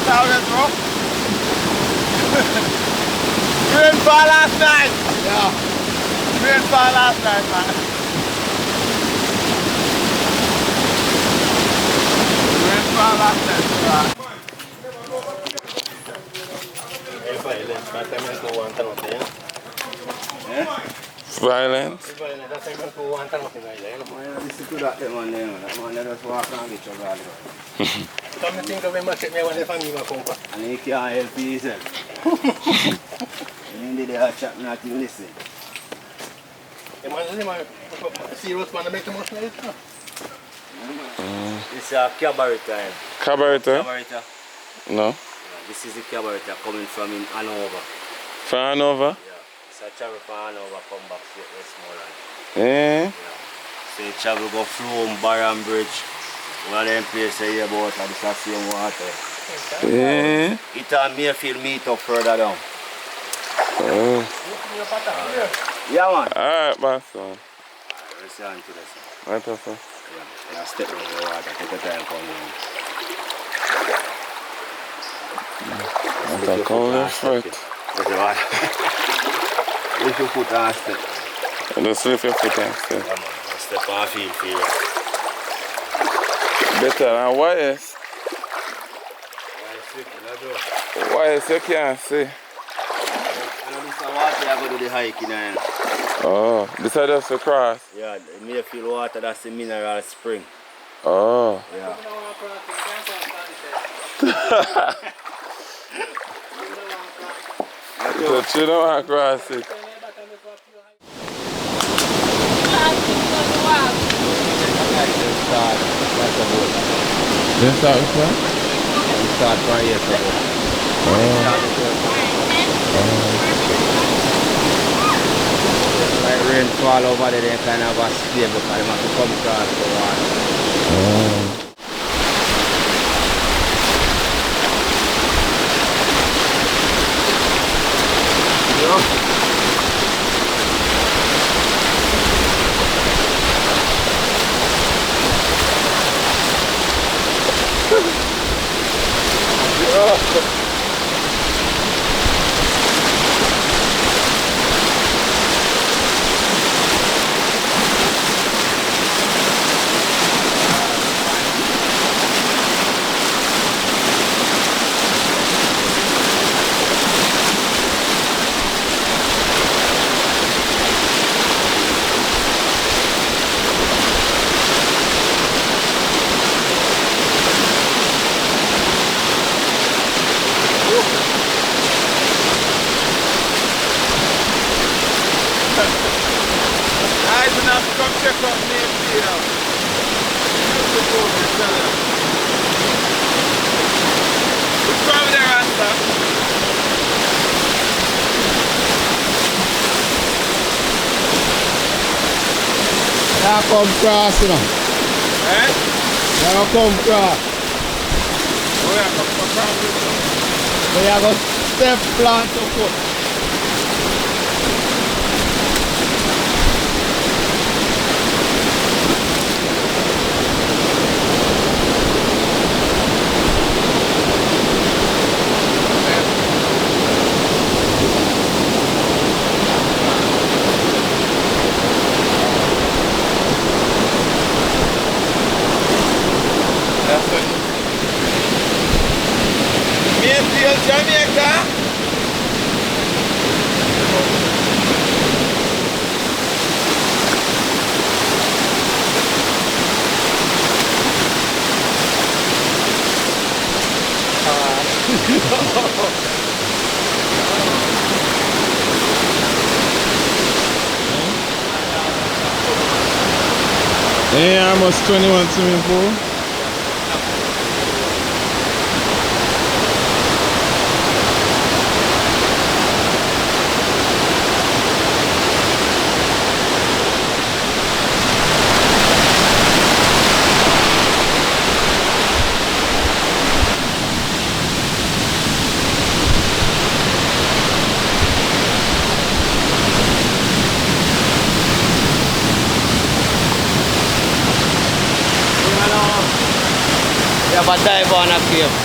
always, bro. Rainfall last night. Yeah. Rainfall last night, man. Rainfall last night, man. Violence? And he can't help himself. And they are chat not to listen. It's a cabaret time. Cabaret? Cabaret. No. This is the cabaret coming from in Hanover. From Hanover? Yeah. It's a travel from Hanover, come back to Westmoreland. Yeah. So you travel go Flume, Barham Bridge. One of them places here about and it's the same water. Yeah. It and Mayfield meet up further down. Oh. Yeah, man. Alright, boss. Listen to this. Right, sir. Yeah, step in the water, take your time coming in. That's a cold foot. Lift your foot and step. Just lift your foot and step. Yeah, man. Step and feel. Better than YS. YS you can't see. I know this is water you go do the hiking in. Oh, this is just a cross. Yeah, the Mayfield water, that's the mineral spring. Oh. Yeah. But you don't want to cross it. Then start with what? We start from here. Like rain fall over there, they kind of a stable because they have to come across the water. Nice enough to come check out Mayfield. Beautiful, I tell you. It's from there, Rasta. Now come cross, you know. Eh? Now come cross. Oh yeah, come cross this one. So you go step plant to foot. That's it. Mayfield, Jamaica. Yeah, almost 21 swimming pool. You have a dive on a cave.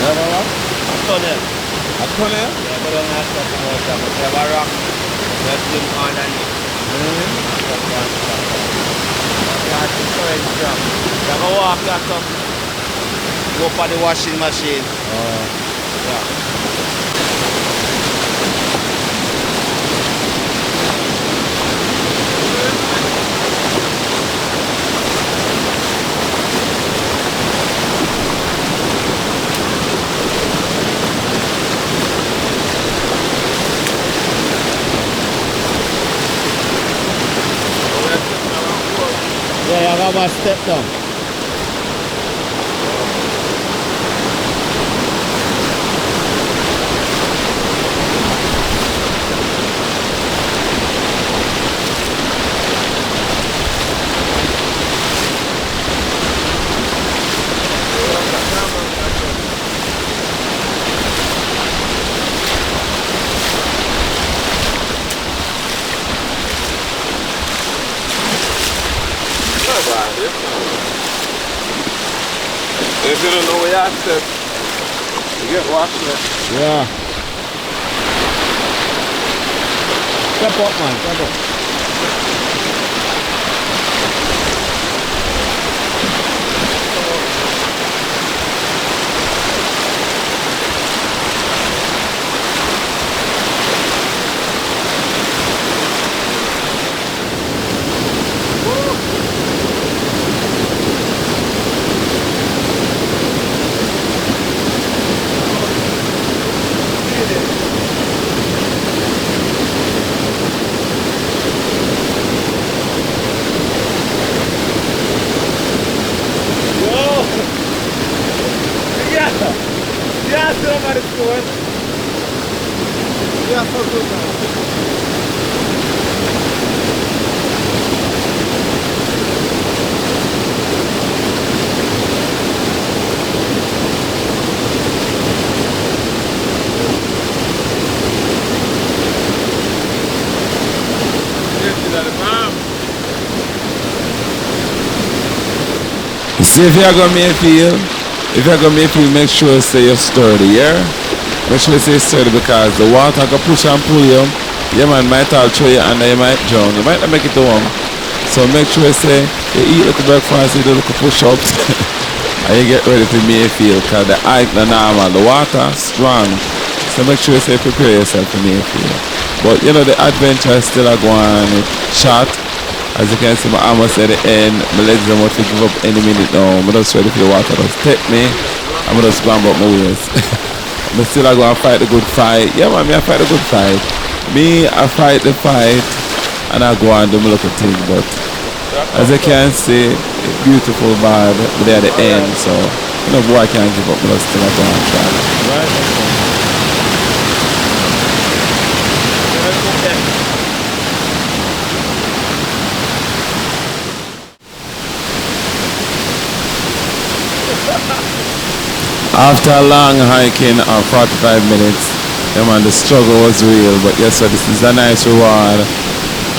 You have a rock? A tunnel. A tunnel? Yeah, but I'm not talking about that. But you have a rock. Just swim underneath. That's the current trap. You have to walk that up. Go for the washing machine. Yeah. Yeah, you have a step down. If you don't know where you step, you get washed there. Yeah. Step up, man. Step up. Yeah, somebody's going. Yeah, so good now. See if you're going Mayfield. If you're going Mayfield, make sure you say you're sturdy, yeah? Make sure you say sturdy because the water can push and pull you. Yeah, man, might all throw you and you might drown. You might not make it to home. So make sure you say you eat like a breakfast, you do like a push-ups. And you get ready for Mayfield because the ice is normal. The water strong. So make sure you say prepare yourself for Mayfield. But you know, the adventure is still a go on short. As you can see, my arm was at the end. My legs are about to give up any minute now. I'm just ready for the water to take me. I'm just going about my ways. I'm still going to fight the good fight. Yeah, man, I fight the good fight. Me, I fight the fight and I go and do my little thing. But as you can see, beautiful bird. They're at the end. So, you know, boy, I can't give up. I'm still going to try. Right? After a long hiking of 45 minutes, yeah man, the struggle was real, but yes sir, this is a nice reward.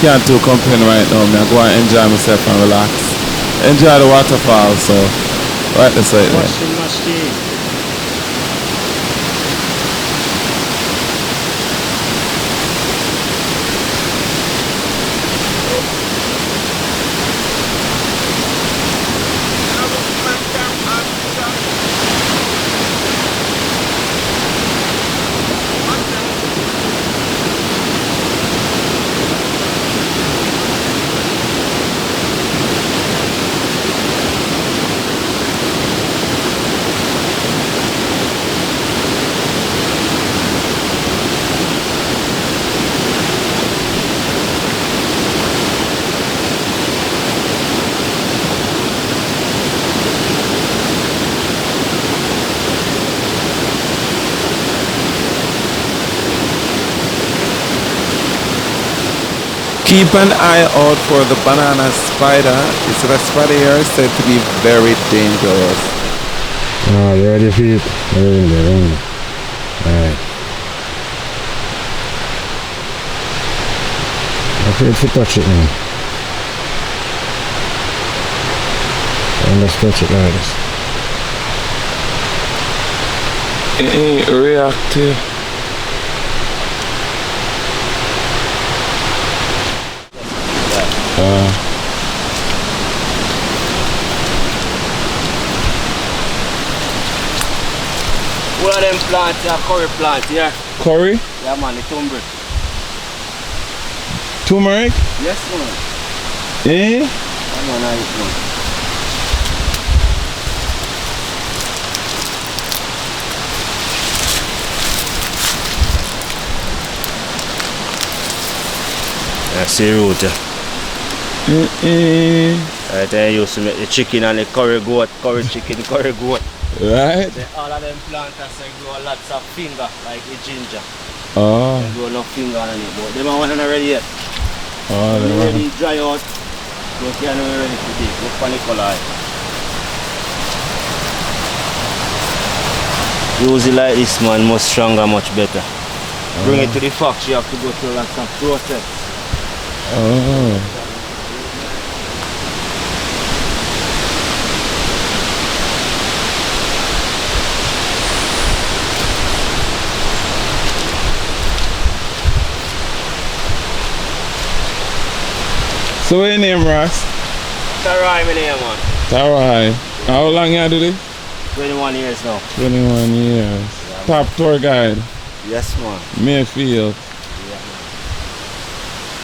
Can't too complain right now, man. I go and enjoy myself and relax. Enjoy the waterfall, so right this way. Washing machine. Keep an eye out for the banana spider. It's a spider here said to be very dangerous. Oh, you ready for it? Alright. I'm afraid to touch it now. And let's touch it like this. It ain't reactive. One of them plants are curry plant here. Curry? Yeah man, the turmeric. Turmeric? Yes man. Eh? That man I eat man. That's the root. Right there you used to make the chicken and the curry goat, curry chicken, curry goat. Right? All of them plants grow lots of finger, like the ginger. Oh. They grow no finger on it, but they don't ready yet. Oh, When they they ready dry out, you can't ready to dig. Look for the color. Use it like this man, much stronger, much better. Bring it to the factory, you have to go through lots of process. Oh. So what's your name, Ross? Tarai, my name man. Tarai. How long you do this? 21 years now. 21 years. Top tour guide. Yes man. Mayfield.